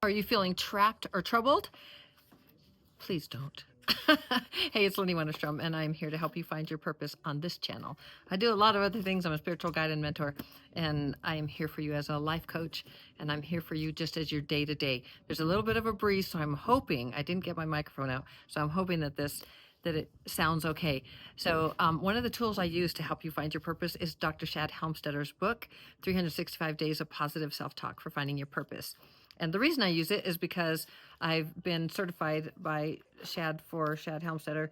Are you feeling trapped or troubled? Please don't. Hey, it's Lindy Wennerstrom, and I'm here to help you find your purpose on this channel. I do a lot of other things. I'm a spiritual guide and mentor, and I am here for you as a life coach, and I'm here for you just as your day-to-day. There's a little bit of a breeze, so I'm hoping, I didn't get my microphone out, so I'm hoping that it sounds okay. So one of the tools I use to help you find your purpose is Dr. Shad Helmstetter's book, 365 Days of Positive Self-Talk for Finding Your Purpose. And the reason I use it is because I've been certified by Shad Helmstetter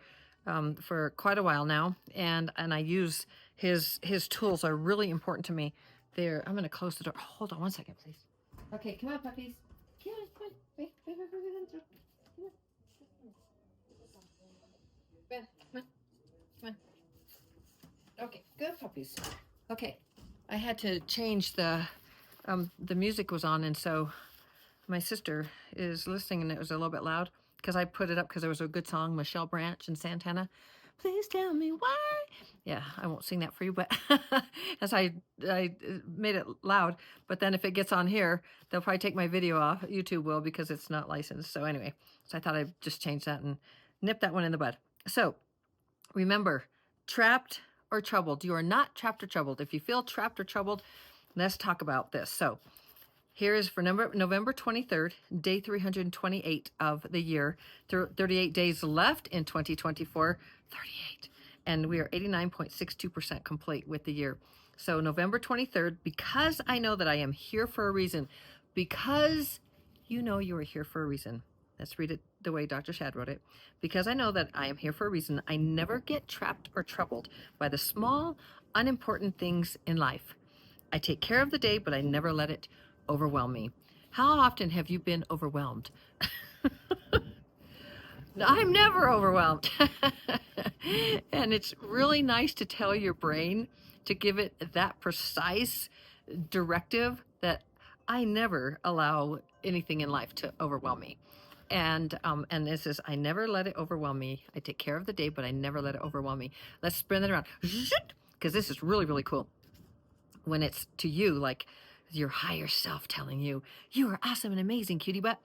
for quite a while now, and I use his tools are really important to me. I'm going to close the door. Hold on one second, please. Okay, come on, puppies. Come on, come on. Wait. Come on. Okay, good puppies. Okay, I had to change the music was on, and so my sister is listening, and it was a little bit loud because I put it up because there was a good song, Michelle Branch and Santana. Please tell me why. Yeah, I won't sing that for you, but as I made it loud. But then if it gets on here, they'll probably take my video off. YouTube will, because it's not licensed. So anyway, so I thought I'd just change that and nip that one in the bud. So remember, trapped or troubled. You are not trapped or troubled. If you feel trapped or troubled, let's talk about this. So here is for November 23rd, day 328 of the year. 38 days left in 2024, 38. And we are 89.62% complete with the year. So November 23rd, because I know that I am here for a reason, because you know you are here for a reason. Let's read it the way Dr. Shad wrote it. Because I know that I am here for a reason, I never get trapped or troubled by the small, unimportant things in life. I take care of the day, but I never let it overwhelm me. How often have you been overwhelmed? I'm never overwhelmed. And it's really nice to tell your brain, to give it that precise directive that I never allow anything in life to overwhelm me. And this is, I never let it overwhelm me. I take care of the day, but I never let it overwhelm me. Let's spin it around, because this is really, really cool. When it's to you, like your higher self telling you, you are awesome and amazing, cutie butt.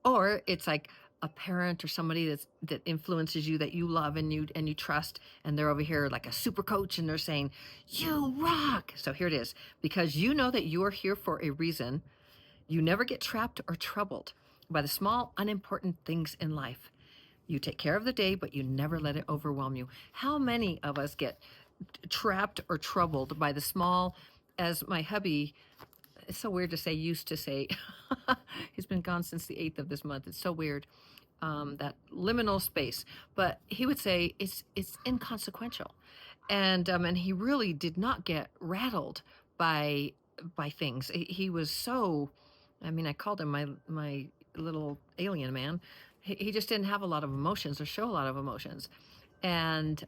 Or it's like a parent or somebody that influences you, that you love and you trust, and they're over here like a super coach, and they're saying, you rock. So here it is. Because you know that you are here for a reason, you never get trapped or troubled by the small, unimportant things in life. You take care of the day, but you never let it overwhelm you. How many of us get trapped or troubled by the small, as my hubby, it's so weird to say, used to say, he's been gone since the 8th of this month. It's so weird, that liminal space. But he would say it's inconsequential. And he really did not get rattled by things. He was so, I mean, I called him my little alien man. He just didn't have a lot of emotions or show a lot of emotions. And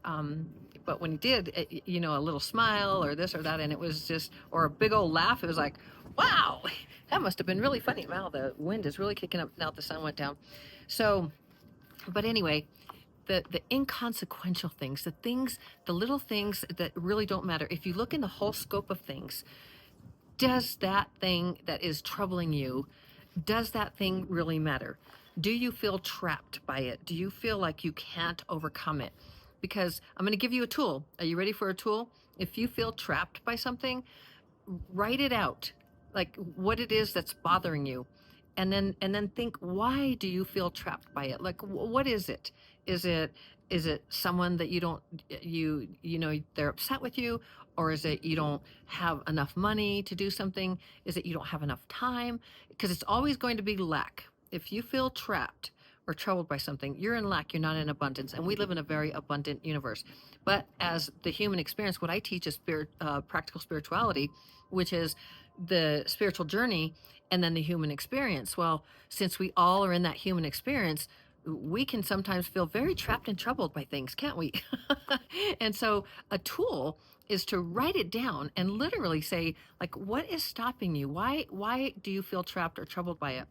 but when he did, a little smile or this or that, and it was just, or a big old laugh, it was like, wow, that must have been really funny. Wow, the wind is really kicking up now that the sun went down. So, but anyway, the inconsequential things, the little things that really don't matter. If you look in the whole scope of things, does that thing that is troubling you, does that thing really matter? Do you feel trapped by it? Do you feel like you can't overcome it? Because I'm going to give you a tool. Are you ready for a tool? If you feel trapped by something, write it out, like what it is that's bothering you. And then think, why do you feel trapped by it? Like, what is it? Is it someone that you don't, they're upset with you? Or is it you don't have enough money to do something? Is it you don't have enough time? Because it's always going to be lack. If you feel trapped or troubled by something, you're in lack, you're not in abundance. And we live in a very abundant universe. But as the human experience, what I teach is practical spirituality, which is the spiritual journey and then the human experience. Well, since we all are in that human experience, we can sometimes feel very trapped and troubled by things, can't we? And so a tool is to write it down and literally say, like, what is stopping you? Why do you feel trapped or troubled by it?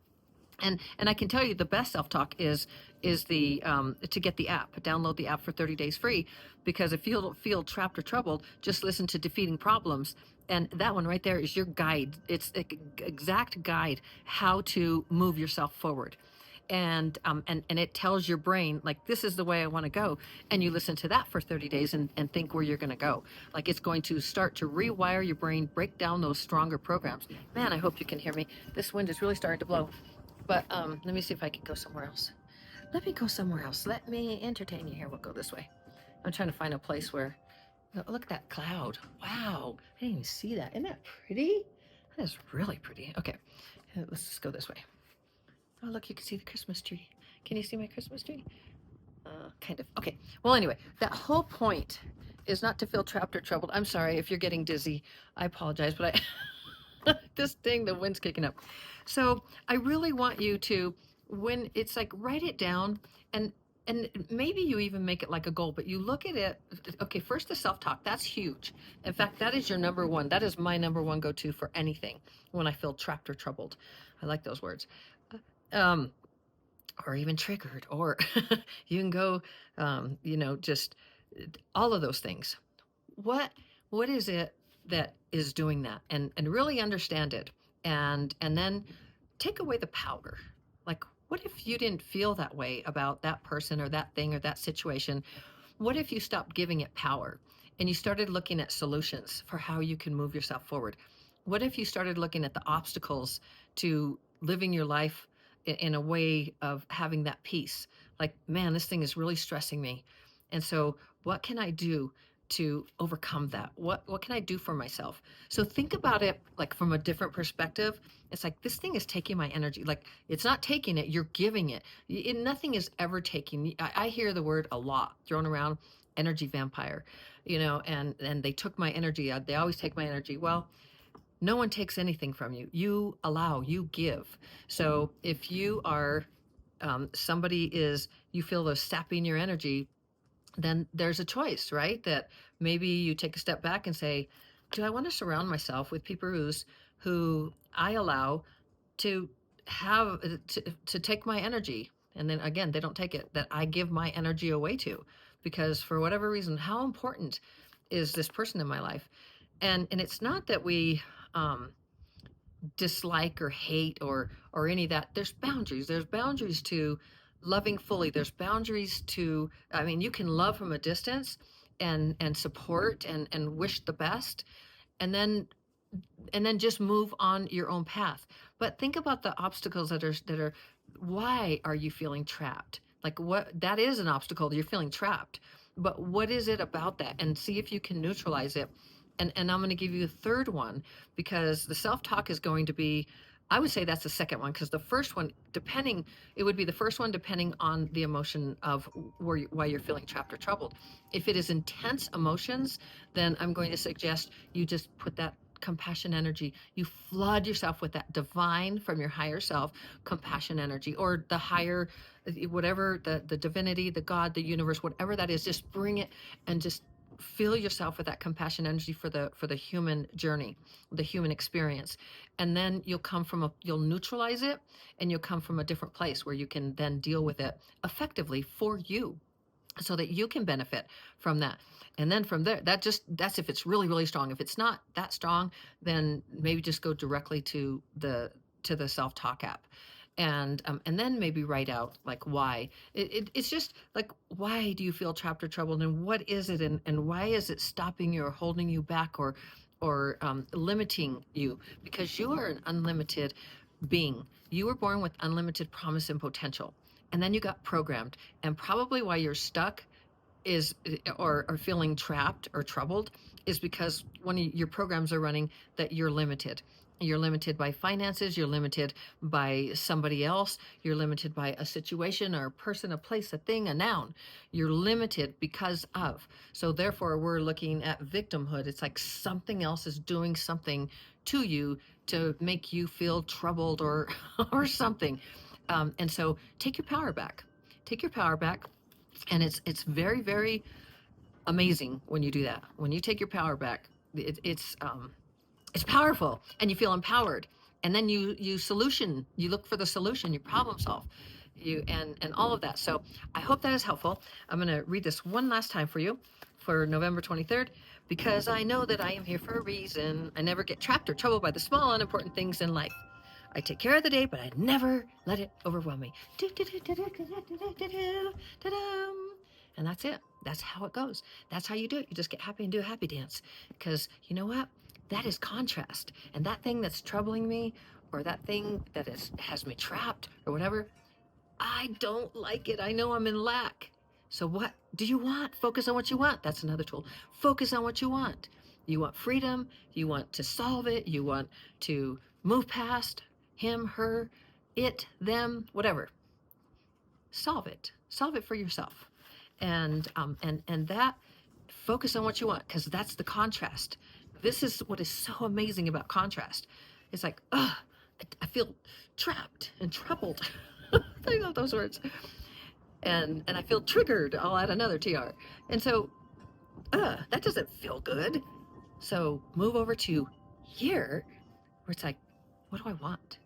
And I can tell you the best self-talk is the to get the app, download the app for 30 days free, because if you feel trapped or troubled, just listen to Defeating Problems, And that one right there is your guide. It's the exact guide how to move yourself forward. And it tells your brain, like, this is the way I want to go. And you listen to that for 30 days and think where you're going to go. Like, it's going to start to rewire your brain, break down those stronger programs. Man, I hope you can hear me. This wind is really starting to blow. But let me see if I can go somewhere else. Let me go somewhere else. Let me entertain you here. We'll go this way. I'm trying to find a place where, oh, look at that cloud. Wow, I didn't even see that. Isn't that pretty? That is really pretty. Okay, let's just go this way. Oh, look, you can see the Christmas tree. Can you see my Christmas tree? Kind of. Okay. Well, anyway, that whole point is not to feel trapped or troubled. I'm sorry if you're getting dizzy. I apologize, but this thing, the wind's kicking up. So I really want you to, when it's like, write it down, and maybe you even make it like a goal, but you look at it. Okay, first the self-talk, that's huge. In fact, that is your number one. That is my number one go-to for anything when I feel trapped or troubled. I like those words. Um, or even triggered, or you can go, just all of those things. What what is it that is doing that? And really understand it, and then take away the power. Like, what if you didn't feel that way about that person or that thing or that situation? What if you stopped giving it power and you started looking at solutions for how you can move yourself forward? What if you started looking at the obstacles to living your life in a way of having that peace? Like, man, this thing is really stressing me. And so what can I do to overcome that? What can I do for myself? So think about it like from a different perspective. It's like, this thing is taking my energy. Like, it's not taking it, you're giving it. Nothing is ever taking. I hear the word a lot thrown around, energy vampire, and they took my energy. They always take my energy. Well, no one takes anything from you. You allow, you give. So if you are somebody is, you feel those sapping your energy, then there's a choice, right? That maybe you take a step back and say, do I want to surround myself with people who I allow to have to take my energy? And then again, they don't take it, that I give my energy away to, because for whatever reason, how important is this person in my life? And it's not that we um, dislike or hate or any of that. There's boundaries to loving fully. There's boundaries to, I mean, you can love from a distance and support and wish the best, and then just move on your own path. But think about the obstacles that are why are you feeling trapped? Like, what, that is an obstacle, you're feeling trapped, but what is it about that? And see if you can neutralize it. And I'm going to give you a third one, because the self-talk is going to be, I would say that's the second one, because the first one, it would be the first one depending on the emotion of why you're feeling trapped or troubled. If it is intense emotions, then I'm going to suggest you just put that compassion energy, you flood yourself with that divine, from your higher self, compassion energy, or the higher, whatever, the divinity, the God, the universe, whatever that is, just bring it and just fill yourself with that compassion energy for the human journey, the human experience. And then you'll neutralize it, and you'll come from a different place where you can then deal with it effectively for you, so that you can benefit from that. And then from there, that's if it's really, really strong. If it's not that strong, then maybe just go directly to the self-talk app, and then maybe write out, like, why. It's just like, why do you feel trapped or troubled, and what is it, and why is it stopping you or holding you back, or limiting you? Because you are an unlimited being. You were born with unlimited promise and potential, and then you got programmed. And probably why you're stuck is, or feeling trapped or troubled, is because one of your programs are running that you're limited. You're limited by finances, you're limited by somebody else, you're limited by a situation or a person, a place, a thing, a noun. You're limited because of. So therefore, we're looking at victimhood. It's like something else is doing something to you to make you feel troubled or or something. And so take your power back. Take your power back. And it's very, very amazing when you do that. When you take your power back, it's powerful, and you feel empowered. And then you look for the solution, you problem solve, and all of that. So I hope that is helpful. I'm going to read this one last time for you for November 23rd. because I know that I am here for a reason. I never get trapped or troubled by the small, unimportant things in life. I take care of the day, but I never let it overwhelm me. And that's it. That's how it goes. That's how you do it. You just get happy and do a happy dance. Because you know what? That is contrast. And that thing that's troubling me, or that thing that has me trapped, or whatever, I don't like it. I know I'm in lack. So what do you want? Focus on what you want. That's another tool. Focus on what you want. You want freedom. You want to solve it. You want to move past him, her, it, them, whatever. Solve it. Solve it for yourself. And that, focus on what you want, because that's the contrast. This is what is so amazing about contrast. It's like, I feel trapped and troubled. I love those words. And I feel triggered. I'll add another TR. And so, that doesn't feel good. So move over to here, where it's like, what do I want?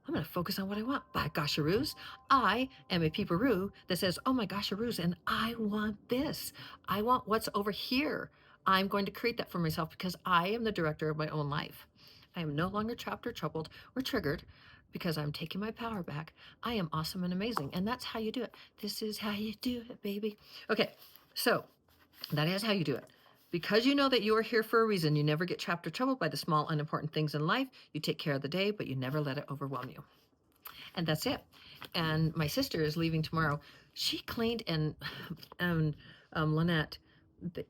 I'm going to focus on what I want. By gosharoos, I am a peeperoo that says, oh my gosharoos, and I want this. I want what's over here. I'm going to create that for myself because I am the director of my own life. I am no longer trapped or troubled or triggered because I'm taking my power back. I am awesome and amazing. And that's how you do it. This is how you do it, baby. Okay, so that is how you do it. Because you know that you are here for a reason, you never get trapped or troubled by the small, unimportant things in life. You take care of the day, but you never let it overwhelm you. And that's it. And my sister is leaving tomorrow. She cleaned and Lynette,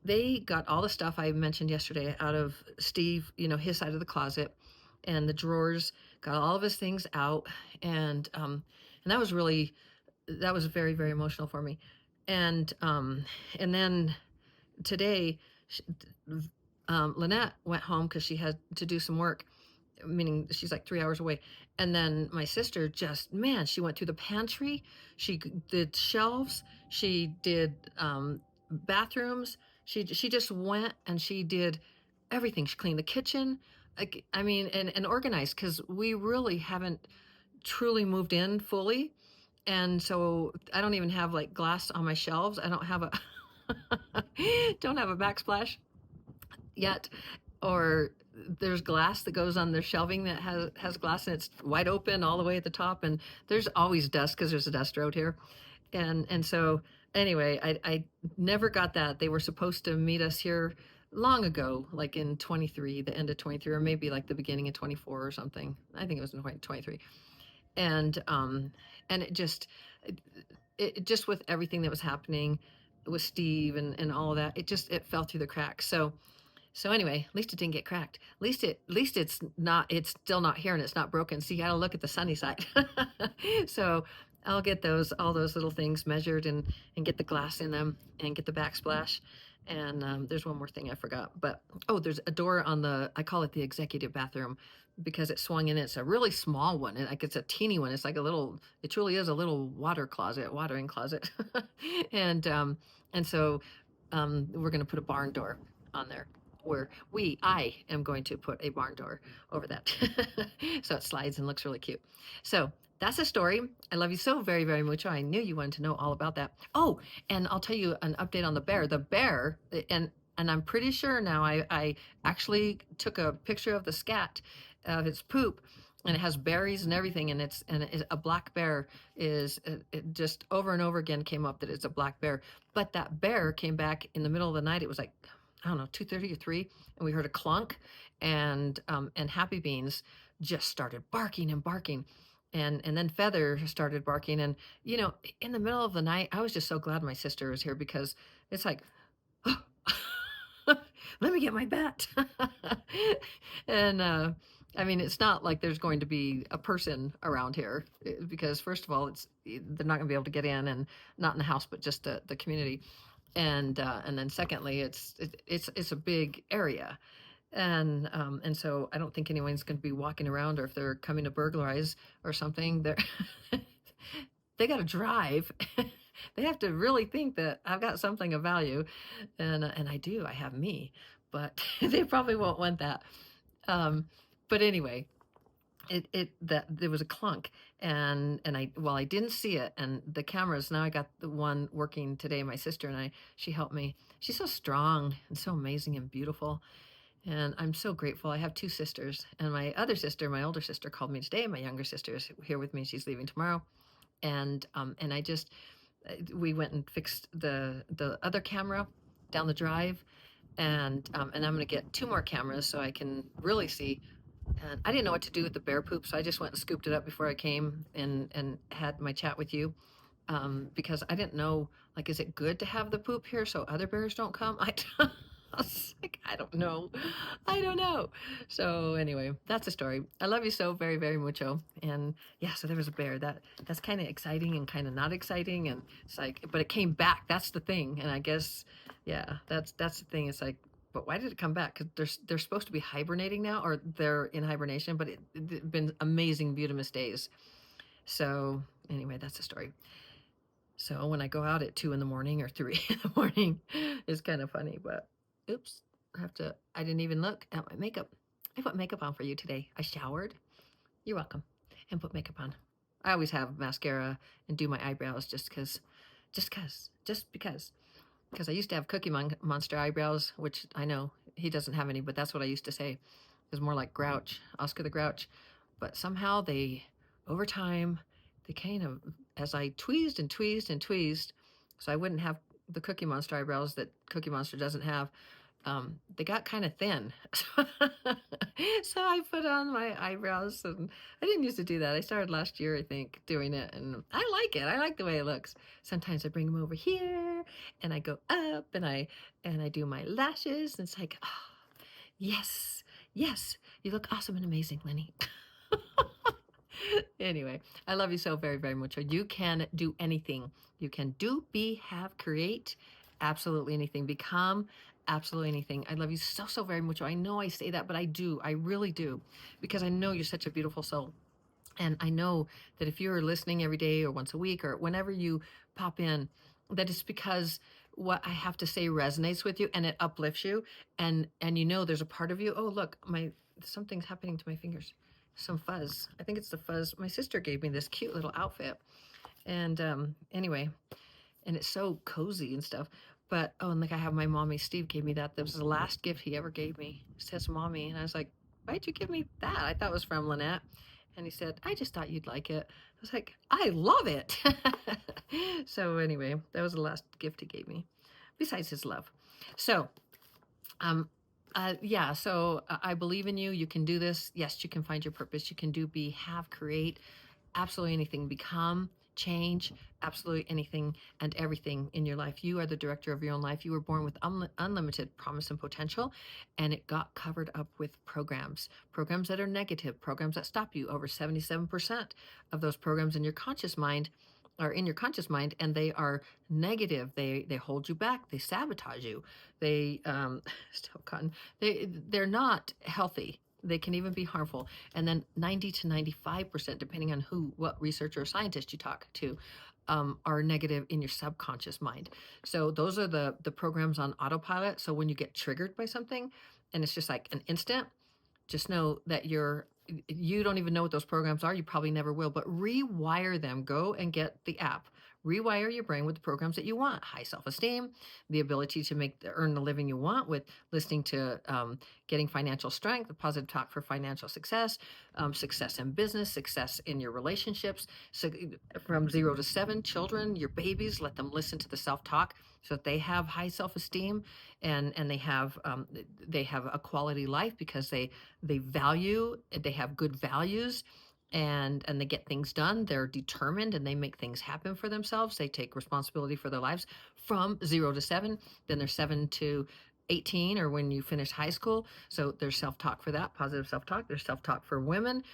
they got all the stuff I mentioned yesterday out of Steve, his side of the closet, and the drawers, got all of his things out. And that was very, very emotional for me. And then today, Lynette went home because she had to do some work, meaning she's like 3 hours away. And then my sister she went through the pantry. She did shelves. She did bathrooms. She just went and she did everything. She cleaned the kitchen. And organized, because we really haven't truly moved in fully. And so I don't even have like glass on my shelves. I don't have a don't have a backsplash yet, or there's glass that goes on their shelving that has glass and it's wide open all the way at the top, and there's always dust because there's a dust road here. And so anyway, I never got that. They were supposed to meet us here long ago, like in 23, the end of 23, or maybe like the beginning of 24 or something. I think it was in 23. And it just with everything that was happening with Steve and all of that, it fell through the cracks. So anyway, at least it didn't get cracked. At least it's still not here and it's not broken. So you got to look at the sunny side. So I'll get all those little things measured and get the glass in them and get the backsplash. And there's one more thing I forgot, but there's a door on I call it the executive bathroom, because it swung in. It's a really small one, and it's a teeny one. It's like it truly is a little watering closet. And so we're going to put a barn door on there, where I am going to put a barn door over that. So it slides and looks really cute. So that's a story. I love you so very, very much. I knew you wanted to know all about that. Oh, and I'll tell you an update on the bear. The bear, and I'm pretty sure now I actually took a picture of the scat, of its poop, and it has berries and everything, and it's a black bear. It just over and over again came up that it's a black bear. But that bear came back in the middle of the night. It was like, I don't know, 2:30 or 3, and we heard a clunk, and Happy Beans just started barking and barking, and then Feather started barking, and in the middle of the night, I was just so glad my sister was here, because it's like, let me get my bat. And it's not like there's going to be a person around here, because first of all, they're not going to be able to get in, and not in the house, but just the community. And then secondly, it's a big area, and so I don't think anyone's going to be walking around, or if they're coming to burglarize or something, they got to drive. They have to really think that I've got something of value, and I do. I have me, but they probably won't want that. But anyway, that there was a clunk, and I didn't see it, and the cameras, now I got the one working today, my sister and I, she helped me. She's so strong and so amazing and beautiful, and I'm so grateful. I have two sisters, and my other sister, my older sister, called me today. My younger sister is here with me. She's leaving tomorrow, and I just we went and fixed the other camera down the drive, and I'm gonna get two more cameras so I can really see. And I didn't know what to do with the bear poop, so I just went and scooped it up before I came and had my chat with you, because I didn't know, like, is it good to have the poop here so other bears don't come? I was like, I don't know. I don't know. So anyway, that's a story. I love you so very, very mucho. And yeah, so there was a bear. That's kind of exciting and kind of not exciting. And it's like, but it came back. That's the thing. And I guess, yeah, that's the thing. It's like, but why did it come back? Because they're supposed to be hibernating now, or they're in hibernation. But it's been amazing Butamus days. So anyway, that's the story. So when I go out at 2 in the morning or 3 in the morning, it's kind of funny. But oops, I didn't even look at my makeup. I put makeup on for you today. I showered. You're welcome. And put makeup on. I always have mascara and do my eyebrows just because. Because I used to have Cookie Monster eyebrows, which I know he doesn't have any, but that's what I used to say. It was more like Grouch, Oscar the Grouch. But somehow over time, they kind of, as I tweezed and tweezed and tweezed, so I wouldn't have the Cookie Monster eyebrows that Cookie Monster doesn't have, they got kind of thin. So I put on my eyebrows, and I didn't used to do that. I started last year, I think, doing it, and I like it. I like the way it looks. Sometimes I bring them over here, and I go up, and I do my lashes, and it's like, oh, yes, yes, you look awesome and amazing, Lenny. Anyway, I love you so very, very much. You can do anything. You can do, be, have, create absolutely anything. Become absolutely anything. I love you so, so very much. I know I say that, but I do. I really do. Because I know you're such a beautiful soul. And I know that if you're listening every day or once a week or whenever you pop in, that it's because what I have to say resonates with you and it uplifts you. And you know there's a part of you. Oh, look, something's happening to my fingers. Some fuzz. I think it's the fuzz. My sister gave me this cute little outfit. And anyway, and it's so cozy and stuff. But oh, and like I have my mommy, Steve gave me that. That was the last gift he ever gave me. It says mommy. And I was like, why'd you give me that? I thought it was from Lynette. And he said, I just thought you'd like it. I was like, I love it. So anyway, that was the last gift he gave me, besides his love. So yeah, so I believe in you. You can do this. Yes, you can find your purpose. You can do, be, have, create, absolutely anything, become, change, absolutely anything and everything in your life. You are the director of your own life. You were born with unlimited promise and potential, and it got covered up with programs that are negative, programs that stop you. Over 77% of those programs in your conscious mind are in your conscious mind, and they are negative. They hold you back. They sabotage you. They still cotton. They're not healthy. They can even be harmful. And then 90 to 95%, depending on what researcher or scientist you talk to, are negative in your subconscious mind. So those are the programs on autopilot. So when you get triggered by something and it's just like an instant, just know that you don't even know what those programs are. You probably never will, but rewire them. Go and get the app. Rewire your brain with the programs that you want. High self-esteem, the ability to earn the living you want with listening to getting financial strength, the positive talk for financial success, success in business, success in your relationships. So from 0 to 7, children, your babies, let them listen to the self-talk so that they have high self-esteem and they have a quality life because they have good values, and they get things done. They're determined and they make things happen for themselves. They take responsibility for their lives from 0 to 7. Then they're 7 to 18, or when you finish high school. So there's self-talk for that, positive self-talk. There's self-talk for women,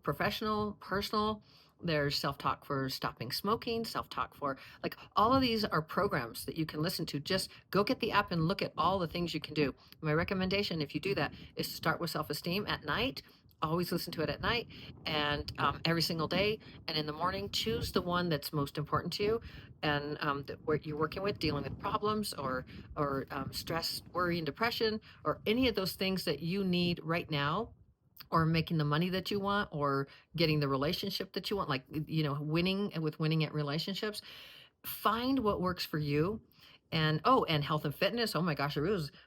professional, personal. There's self-talk for stopping smoking, self-talk for, like, all of these are programs that you can listen to. Just go get the app and look at all the things you can do. My recommendation, if you do that, is to start with self-esteem at night. Always listen to it at night, and every single day. And in the morning, choose the one that's most important to you, and where you're working with, dealing with problems or stress, worry, and depression, or any of those things that you need right now. or making the money that you want, or getting the relationship that you want, like, winning at relationships. Find what works for you. And and health and fitness, oh my gosh,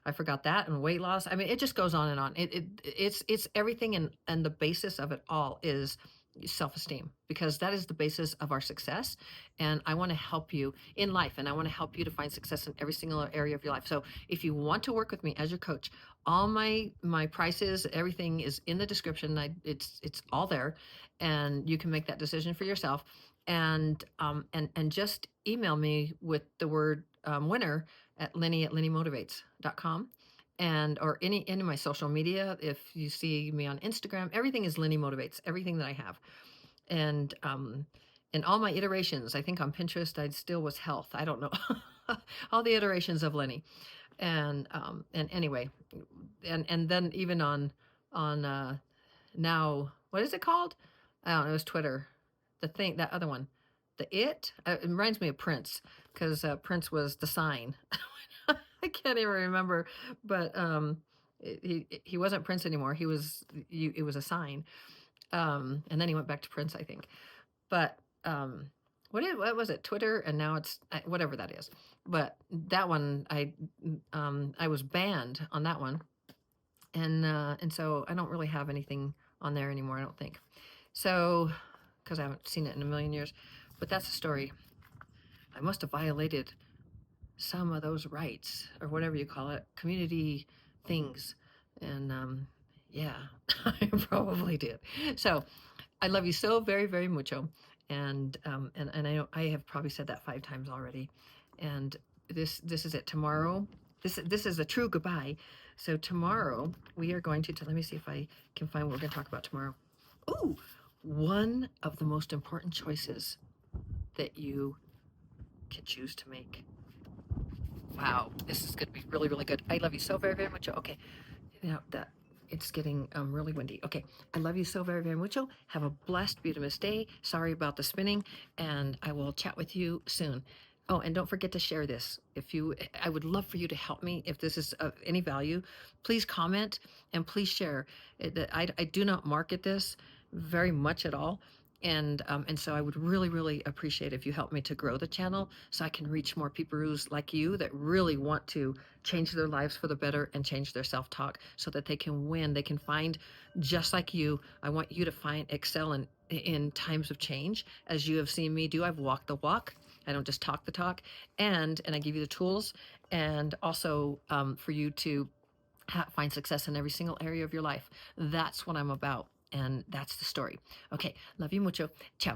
I forgot that. And weight loss, I mean, it just goes on and on. It's everything, and the basis of it all is self-esteem, because that is the basis of our success. And I want to help you in life, and I want to help you to find success in every single area of your life. So if you want to work with me as your coach, all my prices, everything is in the description. It's all there, and you can make that decision for yourself. And just email me with the word winner at Lenny@LennyMotivates.com, and or any of my social media. If you see me on Instagram, everything is Lenny Motivates, everything that I have. And all my iterations, I think on Pinterest I still was health, I don't know. All the iterations of Lenny. And anyway, and then even on now, what is it called? I don't know, it was Twitter, that other one, it reminds me of Prince, because Prince was the sign. I can't even remember, but he wasn't Prince anymore. It was a sign. And then he went back to Prince, I think. But what was it? Twitter, and now it's whatever that is. But that one, I was banned on that one, and so I don't really have anything on there anymore, I don't think. So, because I haven't seen it in a million years. But that's the story. I must have violated some of those rights, or whatever you call it, community things. And yeah, I probably did. So I love you so very, very mucho. And I know I have probably said that 5 times already. And this is it. Tomorrow, this is a true goodbye. So tomorrow we are going to let me see if I can find what we're going to talk about tomorrow. Ooh, one of the most important choices that you can choose to make. Wow, this is going to be really, really good. I love you so very, very much. Okay, now that it's getting really windy. Okay, I love you so very, very much. Have a blessed, beautiful day. Sorry about the spinning, and I will chat with you soon. Oh, and don't forget to share this. I would love for you to help me. If this is of any value, please comment and please share. I do not market this very much at all. And so I would really, really appreciate if you help me to grow the channel, so I can reach more people like you that really want to change their lives for the better and change their self-talk, so that they can win. They can find, just like you. I want you to excel in times of change, as you have seen me do. I've walked the walk. I don't just talk the talk. And I give you the tools, and also for you to find success in every single area of your life. That's what I'm about. And that's the story. Okay. Love you mucho. Ciao.